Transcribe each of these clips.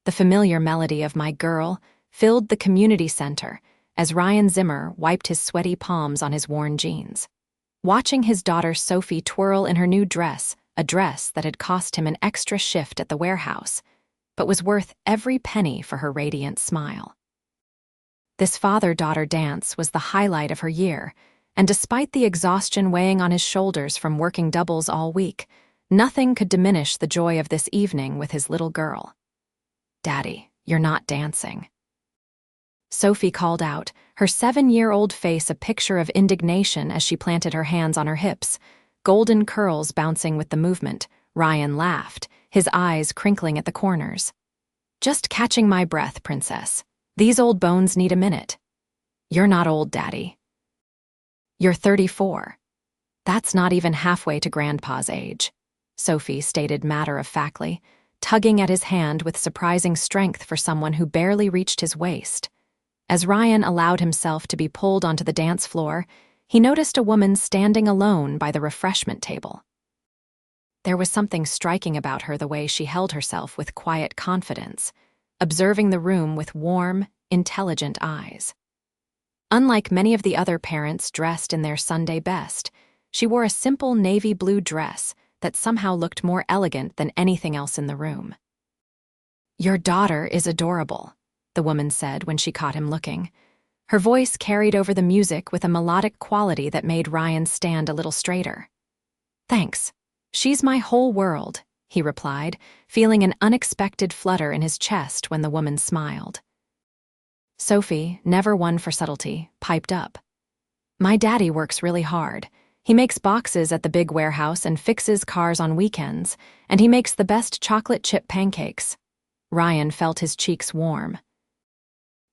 The familiar melody of My Girl filled the community center as Ryan Zimmer wiped his sweaty palms on his worn jeans. Watching his daughter Sophie twirl in her new dress, a dress that had cost him an extra shift at the warehouse, but was worth every penny for her radiant smile. This father-daughter dance was the highlight of her year, and despite the exhaustion weighing on his shoulders from working doubles all week, nothing could diminish the joy of this evening with his little girl. "Daddy, you're not dancing." Sophie called out, her 7-year-old face a picture of indignation as she planted her hands on her hips, golden curls bouncing with the movement. Ryan laughed, his eyes crinkling at the corners. "Just catching my breath, princess. These old bones need a minute." "You're not old, Daddy. You're 34. That's not even halfway to Grandpa's age," Sophie stated matter-of-factly, tugging at his hand with surprising strength for someone who barely reached his waist. As Ryan allowed himself to be pulled onto the dance floor, he noticed a woman standing alone by the refreshment table. There was something striking about her, the way she held herself with quiet confidence, observing the room with warm, intelligent eyes. Unlike many of the other parents dressed in their Sunday best, she wore a simple navy blue dress that somehow looked more elegant than anything else in the room. "Your daughter is adorable," the woman said when she caught him looking. Her voice carried over the music with a melodic quality that made Ryan stand a little straighter. "Thanks. She's my whole world," he replied, feeling an unexpected flutter in his chest when the woman smiled. Sophie, never one for subtlety, piped up. "My daddy works really hard. He makes boxes at the big warehouse and fixes cars on weekends, and he makes the best chocolate chip pancakes." Ryan felt his cheeks warm.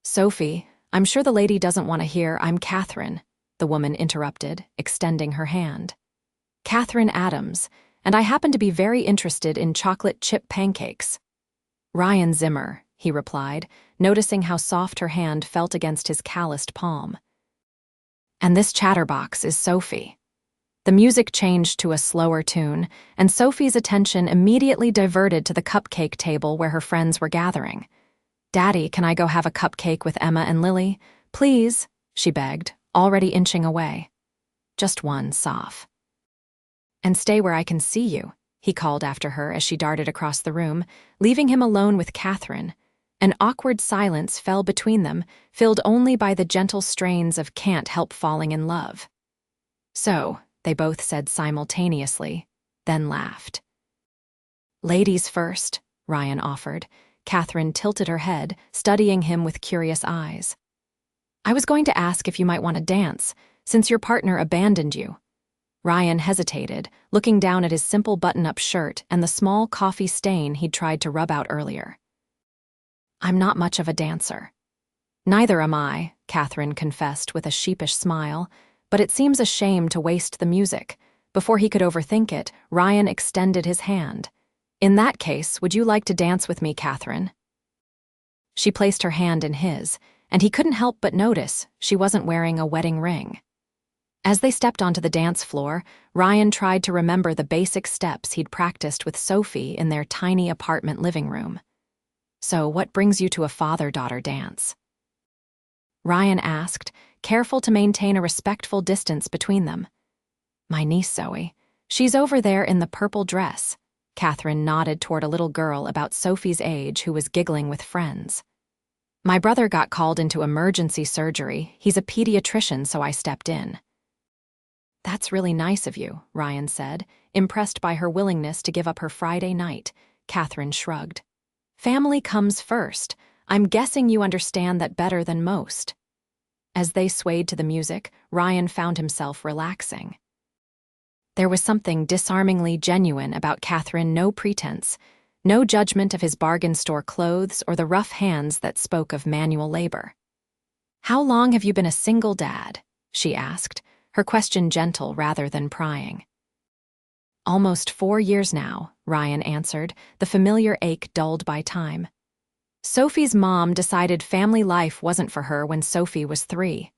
"Sophie, I'm sure the lady doesn't want to hear I'm Kathryn," the woman interrupted, extending her hand. "Kathryn Adams, and I happen to be very interested in chocolate chip pancakes." "Ryan Zimmer," he replied, noticing how soft her hand felt against his calloused palm. "And this chatterbox is Sophie." The music changed to a slower tune, and Sophie's attention immediately diverted to the cupcake table where her friends were gathering. "Daddy, can I go have a cupcake with Emma and Lily? Please," she begged, already inching away. "Just one, Soph. And stay where I can see you," he called after her as she darted across the room, leaving him alone with Kathryn. An awkward silence fell between them, filled only by the gentle strains of Can't Help Falling in Love. "So," they both said simultaneously, then laughed. "Ladies first," Ryan offered. Kathryn tilted her head, studying him with curious eyes. "I was going to ask if you might want to dance, since your partner abandoned you." Ryan hesitated, looking down at his simple button-up shirt and the small coffee stain he'd tried to rub out earlier. "I'm not much of a dancer." "Neither am I," Kathryn confessed with a sheepish smile, "but it seems a shame to waste the music." Before he could overthink it, Ryan extended his hand. "In that case, would you like to dance with me, Kathryn?" She placed her hand in his, and he couldn't help but notice she wasn't wearing a wedding ring. As they stepped onto the dance floor, Ryan tried to remember the basic steps he'd practiced with Sophie in their tiny apartment living room. "So, what brings you to a father-daughter dance?" Ryan asked, careful to maintain a respectful distance between them. "My niece Zoe. She's over there in the purple dress." Kathryn nodded toward a little girl about Sophie's age who was giggling with friends. "My brother got called into emergency surgery. He's a pediatrician, so I stepped in." "That's really nice of you," Ryan said, impressed by her willingness to give up her Friday night. Kathryn shrugged. "Family comes first. I'm guessing you understand that better than most." As they swayed to the music, Ryan found himself relaxing. There was something disarmingly genuine about Kathryn, no pretense, no judgment of his bargain store clothes or the rough hands that spoke of manual labor. "How long have you been a single dad?" she asked, her question gentle rather than prying. "Almost 4 years now," Ryan answered, the familiar ache dulled by time. "Sophie's mom decided family life wasn't for her when Sophie was 3.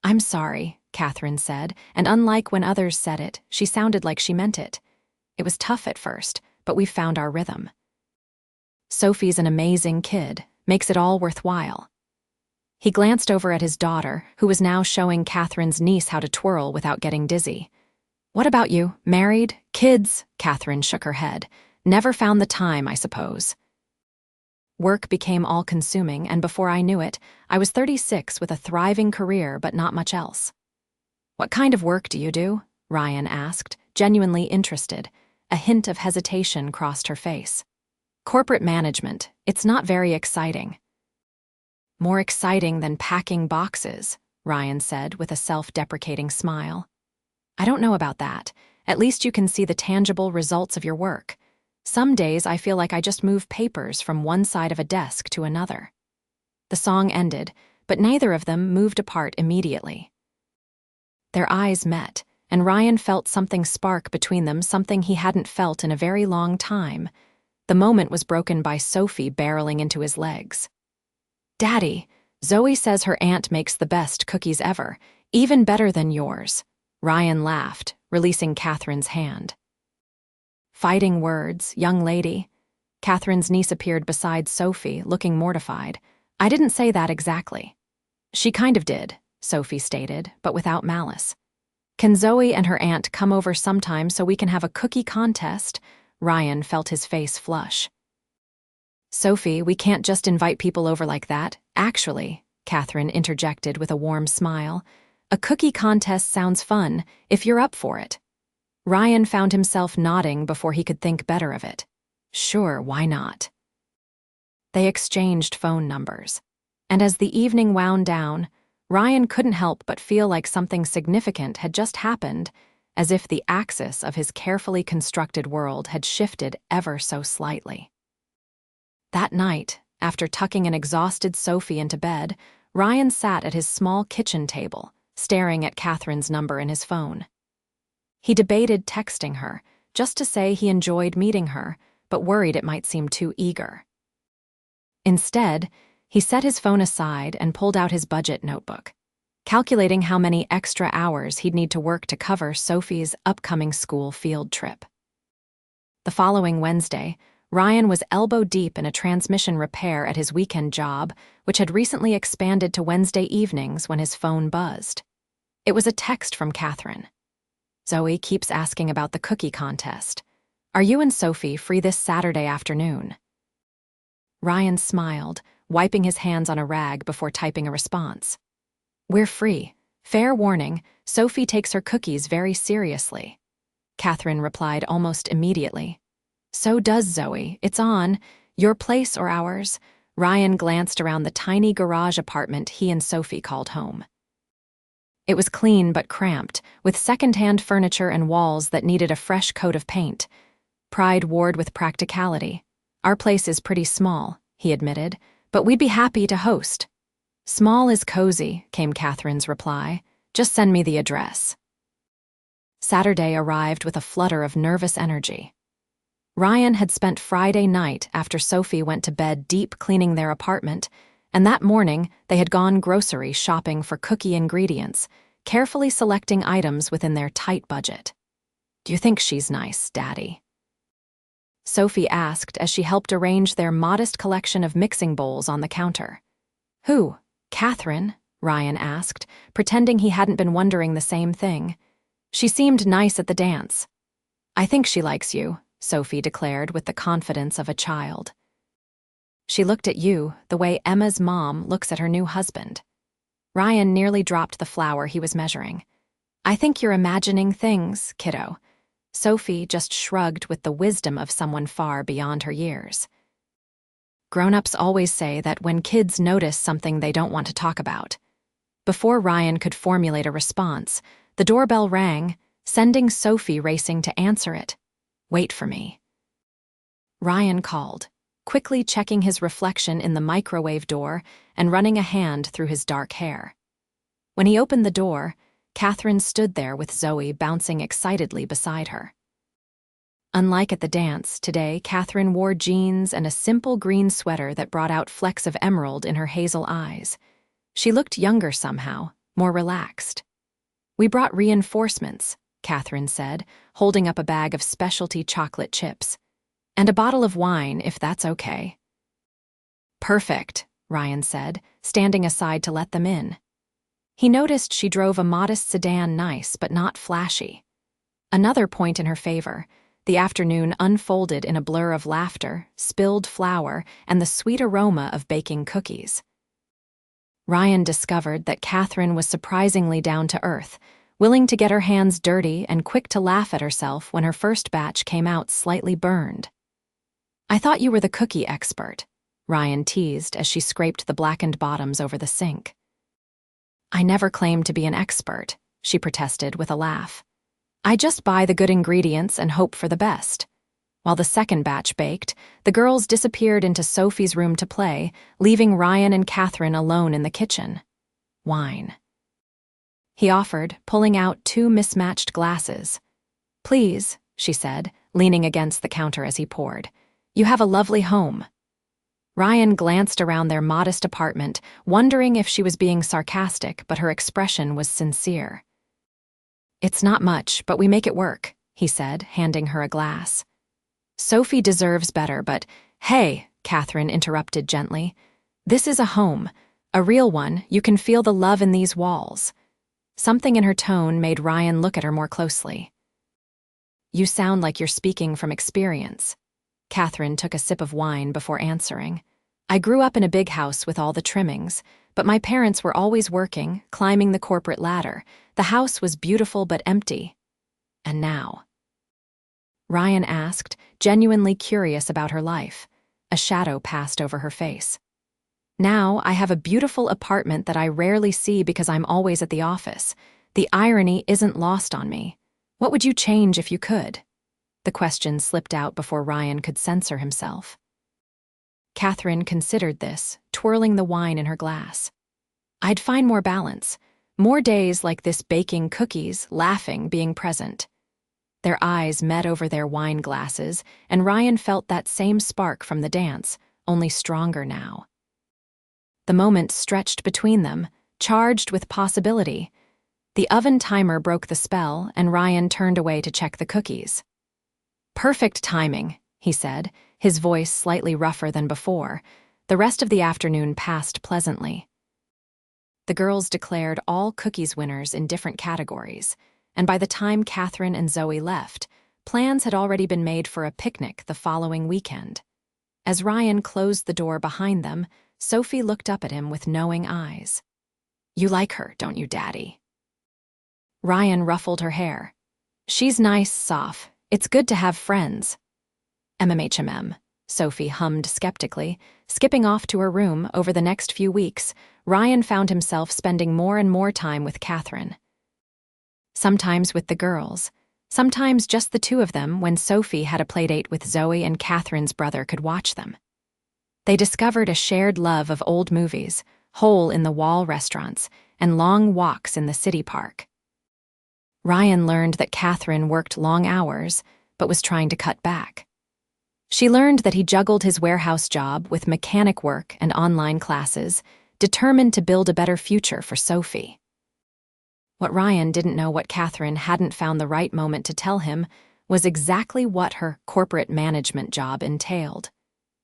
"I'm sorry," Kathryn said, and unlike when others said it, she sounded like she meant it. "It was tough at first, but we've found our rhythm." Sophie's an amazing kid, makes it all worthwhile. He glanced over at his daughter, who was now showing Kathryn's niece how to twirl without getting dizzy. What about you? Married? Kids? Kathryn shook her head. Never found the time, I suppose. Work became all-consuming, and before I knew it, I was 36 with a thriving career but not much else. What kind of work do you do? Ryan asked, genuinely interested. A hint of hesitation crossed her face. Corporate management. It's not very exciting. More exciting than packing boxes, Ryan said with a self-deprecating smile. I don't know about that. At least you can see the tangible results of your work. Some days I feel like I just move papers from one side of a desk to another. The song ended, but neither of them moved apart immediately. Their eyes met, and Ryan felt something spark between them, something he hadn't felt in a very long time. The moment was broken by Sophie barreling into his legs. Daddy, Zoe says her aunt makes the best cookies ever, even better than yours. Ryan laughed, releasing Kathryn's hand. Fighting words, young lady. Kathryn's niece appeared beside Sophie, looking mortified. I didn't say that exactly. She kind of did, Sophie stated, but without malice. Can Zoe and her aunt come over sometime so we can have a cookie contest? Ryan felt his face flush. Sophie, we can't just invite people over like that. Actually, Kathryn interjected with a warm smile. A cookie contest sounds fun, if you're up for it. Ryan found himself nodding before he could think better of it. Sure, why not? They exchanged phone numbers. And as the evening wound down, Ryan couldn't help but feel like something significant had just happened, as if the axis of his carefully constructed world had shifted ever so slightly. That night, after tucking an exhausted Sophie into bed, Ryan sat at his small kitchen table, staring at Kathryn's number in his phone. He debated texting her, just to say he enjoyed meeting her, but worried it might seem too eager. Instead, he set his phone aside and pulled out his budget notebook, calculating how many extra hours he'd need to work to cover Sophie's upcoming school field trip. The following Wednesday, Ryan was elbow-deep in a transmission repair at his weekend job, which had recently expanded to Wednesday evenings when his phone buzzed. It was a text from Kathryn. Zoe keeps asking about the cookie contest. Are you and Sophie free this Saturday afternoon? Ryan smiled, wiping his hands on a rag before typing a response. We're free. Fair warning, Sophie takes her cookies very seriously. Kathryn replied almost immediately. So does Zoe. It's on. Your place or ours? Ryan glanced around the tiny garage apartment he and Sophie called home. It was clean but cramped, with second-hand furniture and walls that needed a fresh coat of paint. Pride warred with practicality. Our place is pretty small, he admitted, but we'd be happy to host. Small is cozy, came Kathryn's reply. Just send me the address. Saturday arrived with a flutter of nervous energy. Ryan had spent Friday night after Sophie went to bed deep cleaning their apartment, and that morning they had gone grocery shopping for cookie ingredients, carefully selecting items within their tight budget. Do you think she's nice, Daddy? Sophie asked as she helped arrange their modest collection of mixing bowls on the counter. Who? Kathryn? Ryan asked, pretending he hadn't been wondering the same thing. She seemed nice at the dance. I think she likes you, Sophie declared with the confidence of a child. She looked at you the way Emma's mom looks at her new husband. Ryan nearly dropped the flour he was measuring. I think you're imagining things, kiddo. Sophie just shrugged with the wisdom of someone far beyond her years. Grown-ups always say that when kids notice something they don't want to talk about. Before Ryan could formulate a response, the doorbell rang, sending Sophie racing to answer it. Wait for me. Ryan called, quickly checking his reflection in the microwave door and running a hand through his dark hair. When he opened the door, Kathryn stood there with Zoe bouncing excitedly beside her. Unlike at the dance, today Kathryn wore jeans and a simple green sweater that brought out flecks of emerald in her hazel eyes. She looked younger somehow, more relaxed. We brought reinforcements, Kathryn said, holding up a bag of specialty chocolate chips. And a bottle of wine, if that's okay. Perfect, Ryan said, standing aside to let them in. He noticed she drove a modest sedan, nice but not flashy. Another point in her favor. The afternoon unfolded in a blur of laughter, spilled flour, and the sweet aroma of baking cookies. Ryan discovered that Kathryn was surprisingly down to earth, willing to get her hands dirty and quick to laugh at herself when her first batch came out slightly burned. "I thought you were the cookie expert," Ryan teased as she scraped the blackened bottoms over the sink. "I never claimed to be an expert," she protested with a laugh. "I just buy the good ingredients and hope for the best." While the second batch baked, the girls disappeared into Sophie's room to play, leaving Ryan and Kathryn alone in the kitchen. "Wine," he offered, pulling out 2 mismatched glasses. "Please," she said, leaning against the counter as he poured. "You have a lovely home." Ryan glanced around their modest apartment, wondering if she was being sarcastic, but her expression was sincere. "It's not much, but we make it work," he said, handing her a glass. "Sophie deserves better, but—" "Hey," Kathryn interrupted gently. "This is a home, a real one. You can feel the love in these walls." Something in her tone made Ryan look at her more closely. "You sound like you're speaking from experience." Kathryn took a sip of wine before answering. "I grew up in a big house with all the trimmings, but my parents were always working, climbing the corporate ladder. The house was beautiful but empty. And now?" Ryan asked, genuinely curious about her life. A shadow passed over her face. "Now I have a beautiful apartment that I rarely see because I'm always at the office. The irony isn't lost on me. What would you change if you could?" The question slipped out before Ryan could censor himself. Kathryn considered this, twirling the wine in her glass. "I'd find more balance. More days like this, baking cookies, laughing, being present." Their eyes met over their wine glasses, and Ryan felt that same spark from the dance, only stronger now. The moment stretched between them, charged with possibility. The oven timer broke the spell, and Ryan turned away to check the cookies. "Perfect timing," he said, his voice slightly rougher than before. The rest of the afternoon passed pleasantly. The girls declared all cookies winners in different categories, and by the time Kathryn and Zoe left, plans had already been made for a picnic the following weekend. As Ryan closed the door behind them, Sophie looked up at him with knowing eyes. "You like her, don't you, Daddy?" Ryan ruffled her hair. "She's nice, Soph. It's good to have friends." "MMHMM," Sophie hummed skeptically. Skipping off to her room over the next few weeks, Ryan found himself spending more and more time with Kathryn. Sometimes with the girls, sometimes just the two of them when Sophie had a playdate with Zoe and Kathryn's brother could watch them. They discovered a shared love of old movies, hole-in-the-wall restaurants, and long walks in the city park. Ryan learned that Kathryn worked long hours, but was trying to cut back. She learned that he juggled his warehouse job with mechanic work and online classes, determined to build a better future for Sophie. What Ryan didn't know, what Kathryn hadn't found the right moment to tell him, was exactly what her corporate management job entailed.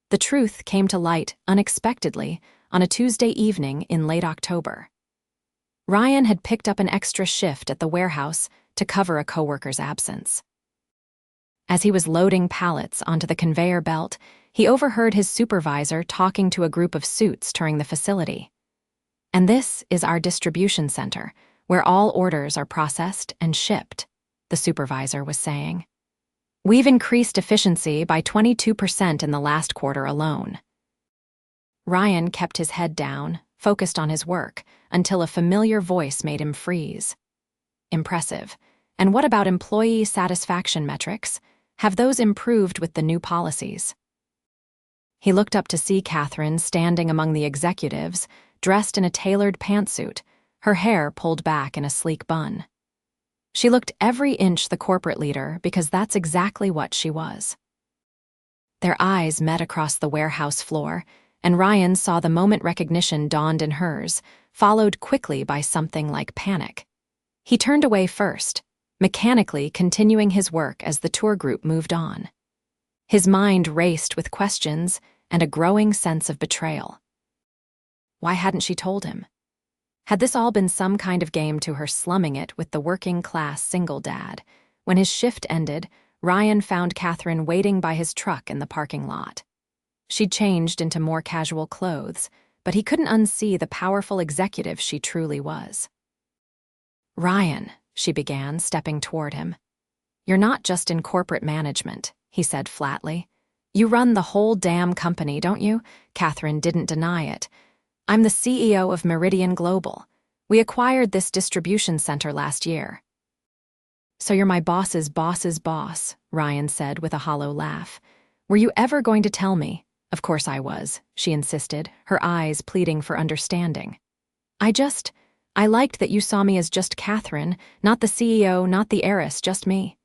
The truth came to light unexpectedly on a Tuesday evening in late October. Ryan had picked up an extra shift at the warehouse to cover a coworker's absence. As he was loading pallets onto the conveyor belt, he overheard his supervisor talking to a group of suits touring the facility. "And this is our distribution center, where all orders are processed and shipped," the supervisor was saying. "We've increased efficiency by 22% in the last quarter alone." Ryan kept his head down, focused on his work, until a familiar voice made him freeze. "Impressive. And what about employee satisfaction metrics? Have those improved with the new policies?" He looked up to see Kathryn standing among the executives, dressed in a tailored pantsuit, her hair pulled back in a sleek bun. She looked every inch the corporate leader because that's exactly what she was. Their eyes met across the warehouse floor, and Ryan saw the moment recognition dawned in hers, followed quickly by something like panic. He turned away first, mechanically continuing his work as the tour group moved on. His mind raced with questions and a growing sense of betrayal. Why hadn't she told him? Had this all been some kind of game to her slumming it with the working-class single dad? When his shift ended, Ryan found Kathryn waiting by his truck in the parking lot. She'd changed into more casual clothes, but he couldn't unsee the powerful executive she truly was. "Ryan," she began, stepping toward him. "You're not just in corporate management," he said flatly. "You run the whole damn company, don't you?" Kathryn didn't deny it. "I'm the CEO of Meridian Global. We acquired this distribution center last year." "So you're my boss's boss's boss," Ryan said with a hollow laugh. "Were you ever going to tell me?" "Of course I was," she insisted, her eyes pleading for understanding. I liked that you saw me as just Kathryn, not the CEO, not the heiress, just me."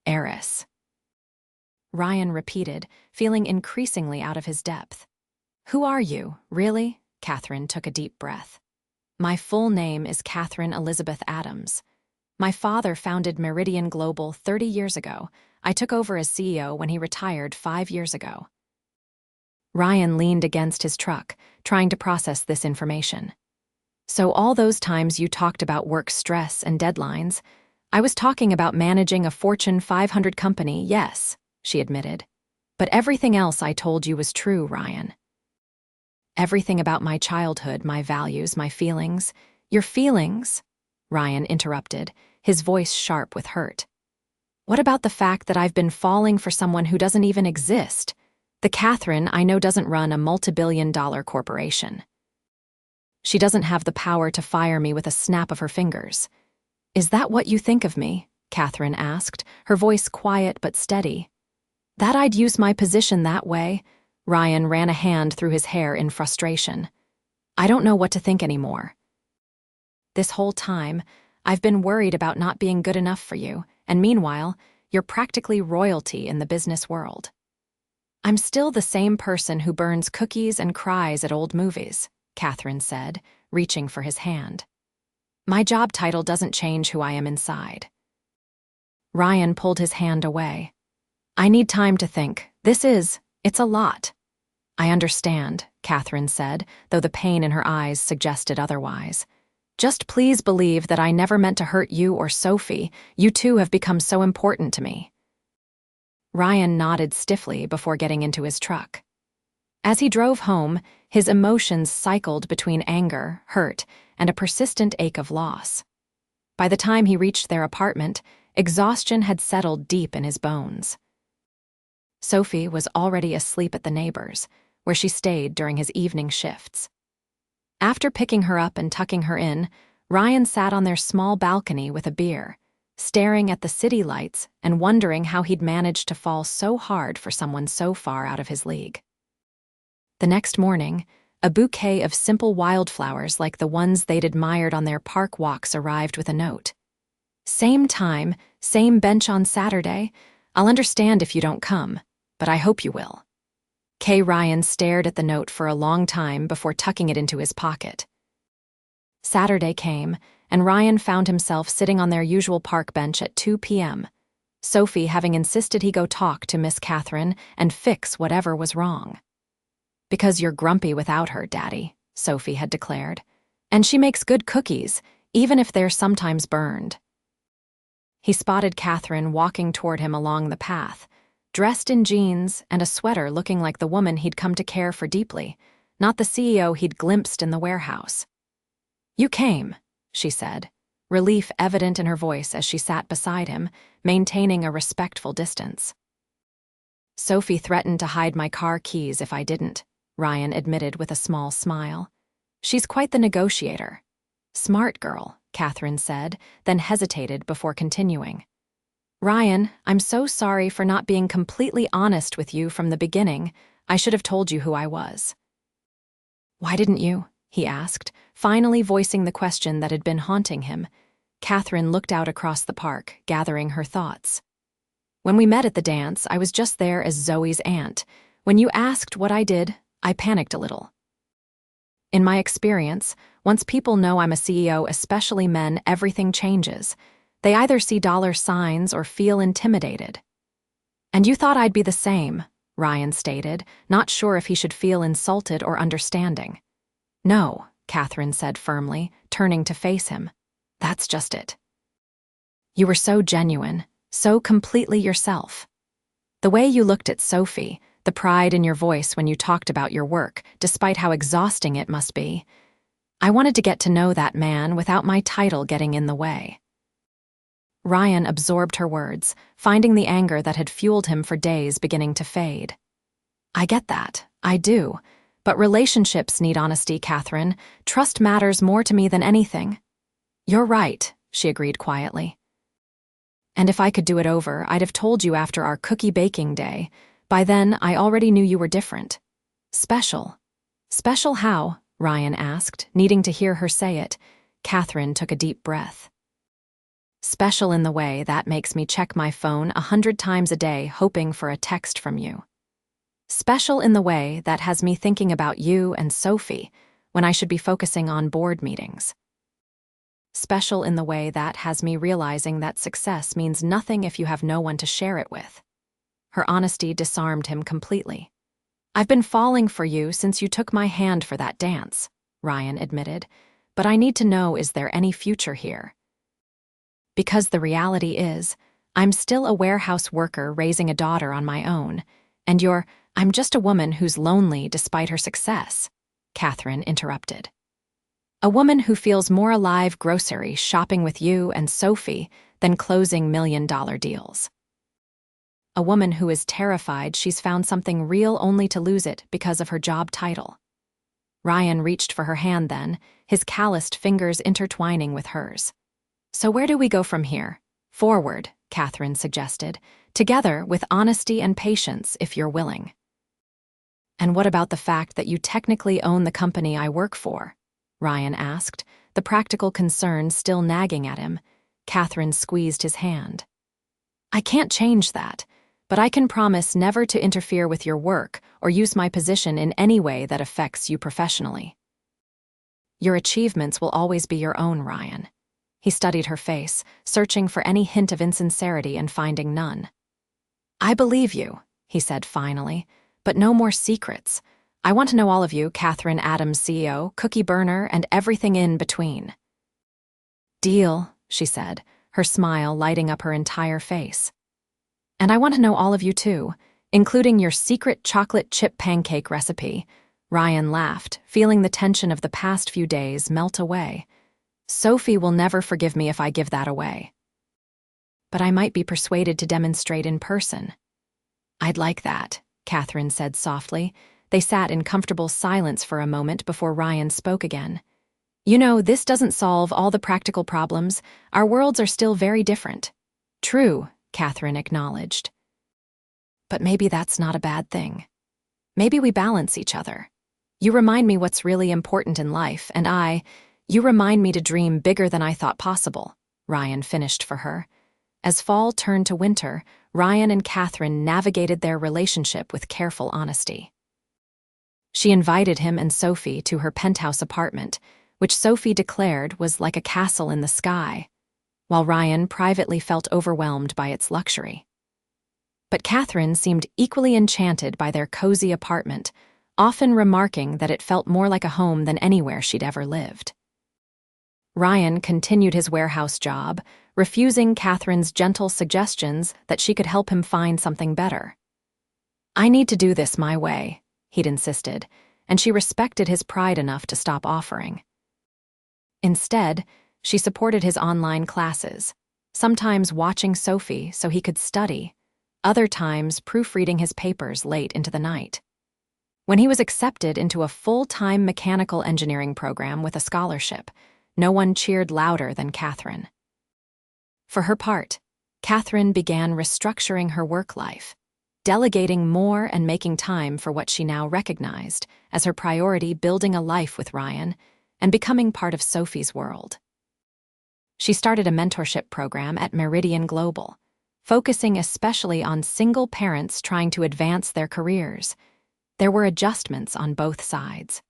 "Heiress," Ryan repeated, feeling increasingly out of his depth. "Who are you, really?" Kathryn took a deep breath. "My full name is Kathryn Elizabeth Adams. My father founded Meridian Global 30 years ago. I took over as CEO when he retired 5 years ago." Ryan leaned against his truck, trying to process this information. "So all those times you talked about work stress and deadlines, I was talking about managing a Fortune 500 company, yes," she admitted. "But everything else I told you was true, Ryan. Everything about my childhood, my values, my feelings." "Your feelings?" Ryan interrupted, his voice sharp with hurt. "What about the fact that I've been falling for someone who doesn't even exist? The Kathryn I know doesn't run a multi-billion-dollar corporation. She doesn't have the power to fire me with a snap of her fingers." "Is that what you think of me?" Kathryn asked, her voice quiet but steady. "That I'd use my position that way?" Ryan ran a hand through his hair in frustration. "I don't know what to think anymore. This whole time, I've been worried about not being good enough for you, and meanwhile, you're practically royalty in the business world." "I'm still the same person who burns cookies and cries at old movies," Kathryn said, reaching for his hand. "My job title doesn't change who I am inside." Ryan pulled his hand away. "I need time to think. It's a lot." "I understand," Kathryn said, though the pain in her eyes suggested otherwise. "Just please believe that I never meant to hurt you or Sophie. You two have become so important to me." Ryan nodded stiffly before getting into his truck. As he drove home, his emotions cycled between anger, hurt, and a persistent ache of loss. By the time he reached their apartment, exhaustion had settled deep in his bones. Sophie was already asleep at the neighbors, where she stayed during his evening shifts. After picking her up and tucking her in, Ryan sat on their small balcony with a beer, staring at the city lights and wondering how he'd managed to fall so hard for someone so far out of his league. The next morning, a bouquet of simple wildflowers like the ones they'd admired on their park walks arrived with a note. "Same time, same bench on Saturday. I'll understand if you don't come, but I hope you will." Ryan stared at the note for a long time before tucking it into his pocket. Saturday came, and Ryan found himself sitting on their usual park bench at 2 p.m., Sophie having insisted he go talk to Miss Kathryn and fix whatever was wrong. "Because you're grumpy without her, Daddy," Sophie had declared. "And she makes good cookies, even if they're sometimes burned." He spotted Kathryn walking toward him along the path, dressed in jeans and a sweater looking like the woman he'd come to care for deeply, not the CEO he'd glimpsed in the warehouse. "You came," she said, relief evident in her voice as she sat beside him, maintaining a respectful distance. "Sophie threatened to hide my car keys if I didn't," Ryan admitted with a small smile. "She's quite the negotiator." "Smart girl," Kathryn said, then hesitated before continuing. "Ryan, I'm so sorry for not being completely honest with you from the beginning. I should have told you who I was." "Why didn't you?" he asked, finally voicing the question that had been haunting him. Kathryn looked out across the park, gathering her thoughts. "When we met at the dance, I was just there as Zoe's aunt. When you asked what I did, I panicked a little. In my experience, once people know I'm a CEO, especially men, everything changes. They either see dollar signs or feel intimidated." And you thought I'd be the same, Ryan stated, not sure if he should feel insulted or understanding. No, Kathryn said firmly, turning to face him. That's just it. You were so genuine, so completely yourself. The way you looked at Sophie, the pride in your voice when you talked about your work, despite how exhausting it must be. I wanted to get to know that man without my title getting in the way. Ryan absorbed her words, finding the anger that had fueled him for days beginning to fade. I get that, I do. But relationships need honesty, Kathryn. Trust matters more to me than anything. You're right, she agreed quietly. And if I could do it over, I'd have told you after our cookie baking day. By then, I already knew you were different. Special. Special how? Ryan asked, needing to hear her say it. Kathryn took a deep breath. Special in the way that makes me check my phone 100 times a day hoping for a text from you. Special in the way that has me thinking about you and Sophie when I should be focusing on board meetings. Special in the way that has me realizing that success means nothing if you have no one to share it with. Her honesty disarmed him completely. I've been falling for you since you took my hand for that dance, Ryan admitted, but I need to know, is there any future here? Because the reality is, I'm still a warehouse worker raising a daughter on my own, and I'm just a woman who's lonely despite her success, Kathryn interrupted. A woman who feels more alive grocery shopping with you and Sophie than closing million-dollar deals. A woman who is terrified she's found something real only to lose it because of her job title. Ryan reached for her hand then, his calloused fingers intertwining with hers. So where do we go from here? Forward, Kathryn suggested, together with honesty and patience if you're willing. And what about the fact that you technically own the company I work for? Ryan asked, the practical concern still nagging at him. Kathryn squeezed his hand. I can't change that, but I can promise never to interfere with your work or use my position in any way that affects you professionally. Your achievements will always be your own, Ryan. He studied her face, searching for any hint of insincerity and finding none. I believe you, he said finally, but no more secrets. I want to know all of you, Kathryn Adams, CEO, Cookie Burner, and everything in between. Deal, she said, her smile lighting up her entire face. And I want to know all of you too, including your secret chocolate chip pancake recipe. Ryan laughed, feeling the tension of the past few days melt away. Sophie will never forgive me if I give that away. But I might be persuaded to demonstrate in person. I'd like that, Kathryn said softly. They sat in comfortable silence for a moment before Ryan spoke again. You know, this doesn't solve all the practical problems. Our worlds are still very different. True, Kathryn acknowledged. But maybe that's not a bad thing. Maybe we balance each other. You remind me what's really important in life, and you remind me to dream bigger than I thought possible, Ryan finished for her. As fall turned to winter, Ryan and Kathryn navigated their relationship with careful honesty. She invited him and Sophie to her penthouse apartment, which Sophie declared was like a castle in the sky, while Ryan privately felt overwhelmed by its luxury. But Kathryn seemed equally enchanted by their cozy apartment, often remarking that it felt more like a home than anywhere she'd ever lived. Ryan continued his warehouse job, refusing Kathryn's gentle suggestions that she could help him find something better. I need to do this my way, he'd insisted, and she respected his pride enough to stop offering. Instead, she supported his online classes, sometimes watching Sophie so he could study, other times proofreading his papers late into the night. When he was accepted into a full-time mechanical engineering program with a scholarship, no one cheered louder than Kathryn. For her part, Kathryn began restructuring her work life, delegating more and making time for what she now recognized as her priority, building a life with Ryan and becoming part of Sophie's world. She started a mentorship program at Meridian Global, focusing especially on single parents trying to advance their careers. There were adjustments on both sides.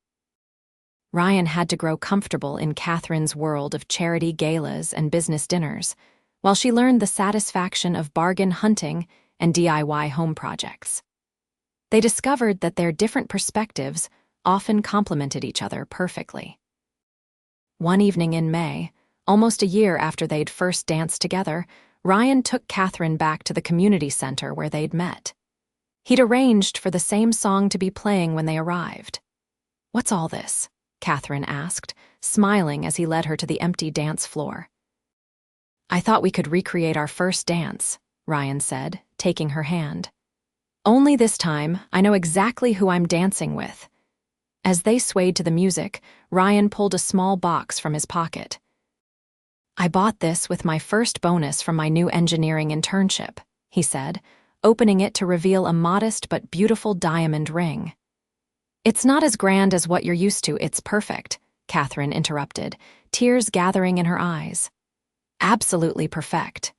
Ryan had to grow comfortable in Kathryn's world of charity galas and business dinners, while she learned the satisfaction of bargain hunting and DIY home projects. They discovered that their different perspectives often complemented each other perfectly. One evening in May, almost a year after they'd first danced together, Ryan took Kathryn back to the community center where they'd met. He'd arranged for the same song to be playing when they arrived. "What's all this?" Kathryn asked, smiling as he led her to the empty dance floor. "I thought we could recreate our first dance," Ryan said, taking her hand. "Only this time, I know exactly who I'm dancing with." As they swayed to the music, Ryan pulled a small box from his pocket. "I bought this with my first bonus from my new engineering internship," he said, opening it to reveal a modest but beautiful diamond ring. "It's not as grand as what you're used to, it's perfect," Kathryn interrupted, tears gathering in her eyes. "Absolutely perfect."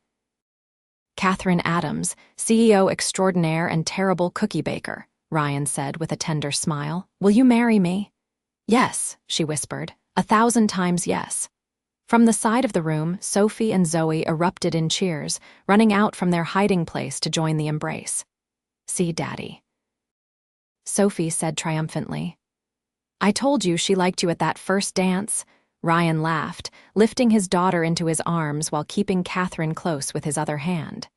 "Kathryn Adams, CEO extraordinaire and terrible cookie baker," Ryan said with a tender smile. "Will you marry me?" "Yes," she whispered, 1,000 times yes. From the side of the room, Sophie and Zoe erupted in cheers, running out from their hiding place to join the embrace. "See, Daddy," Sophie said triumphantly. "I told you she liked you at that first dance," Ryan laughed, lifting his daughter into his arms while keeping Kathryn close with his other hand.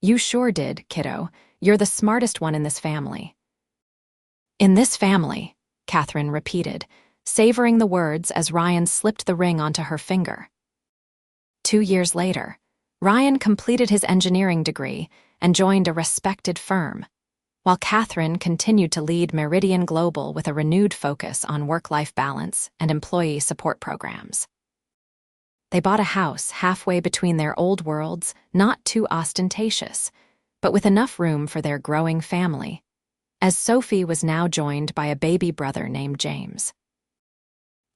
"You sure did, kiddo. You're the smartest one in this family." "In this family," Kathryn repeated, savoring the words as Ryan slipped the ring onto her finger. 2 years later, Ryan completed his engineering degree and joined a respected firm, while Kathryn continued to lead Meridian Global with a renewed focus on work-life balance and employee support programs. They bought a house halfway between their old worlds, not too ostentatious, but with enough room for their growing family, as Sophie was now joined by a baby brother named James.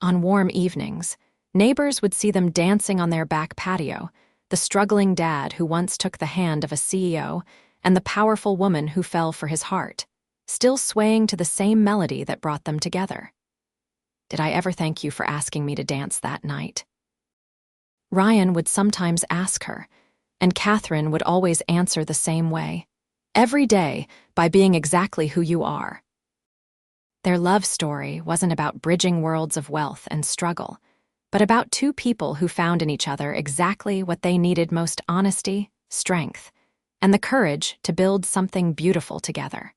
On warm evenings, neighbors would see them dancing on their back patio, the struggling dad who once took the hand of a CEO and the powerful woman who fell for his heart, still swaying to the same melody that brought them together. "Did I ever thank you for asking me to dance that night?" Ryan would sometimes ask her, and Kathryn would always answer the same way. "Every day, by being exactly who you are." Their love story wasn't about bridging worlds of wealth and struggle, but about two people who found in each other exactly what they needed most: honesty, strength, and the courage to build something beautiful together.